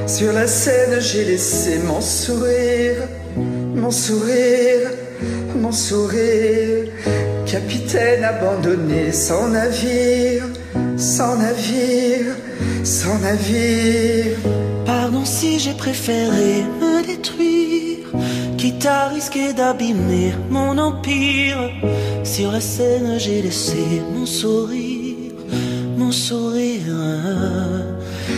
Sur la scène, j'ai laissé mon sourire, mon sourire, mon sourire. Capitaine abandonné sans navire, sans navire, sans navire. Pardon si j'ai préféré me détruire, quitte à risquer d'abîmer mon empire. Sur la scène, j'ai laissé mon sourire, mon sourire.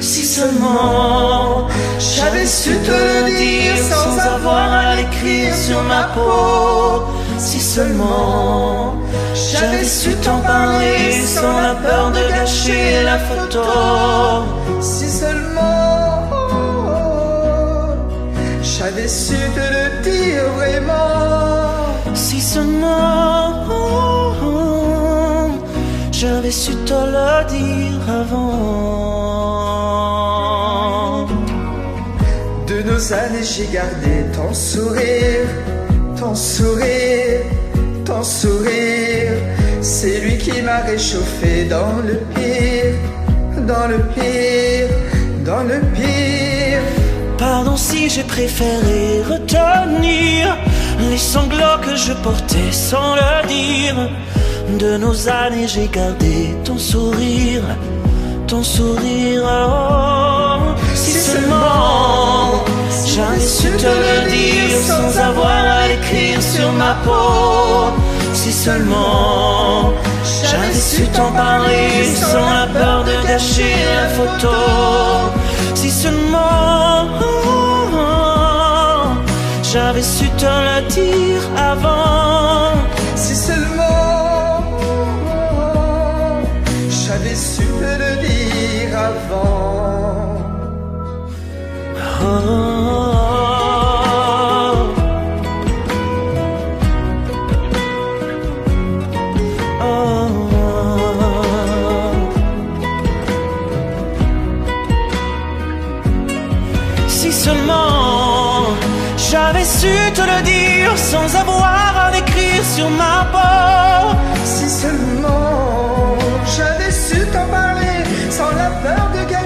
Si seulement j'avais su te le dire sans avoir à l'écrire sur ma peau. Si seulement j'avais su t'en parler sans la peur de gâcher la photo. Si seulement j'avais su te le dire vraiment. Si seulement j'avais su te le dire avant. De nos années j'ai gardé ton sourire, ton sourire, ton sourire. C'est lui qui m'a réchauffé dans le pire, dans le pire, dans le pire. Pardon si j'ai préféré retenir les sanglots que je portais sans le dire. De nos années j'ai gardé ton sourire, ton sourire. Oh, si seulement j'avais su te le dire sans avoir à l'écrire sur ma peau. Si seulement j'avais su t'en parler sans la peur de gâcher la photo. Si seulement j'avais su te le dire avant. Si seulement j'avais su te le dire avant. Oh. Si seulement j'avais su te le dire sans avoir à l'écrire sur ma peau. Si seulement j'avais su t'en parler sans la peur de gagner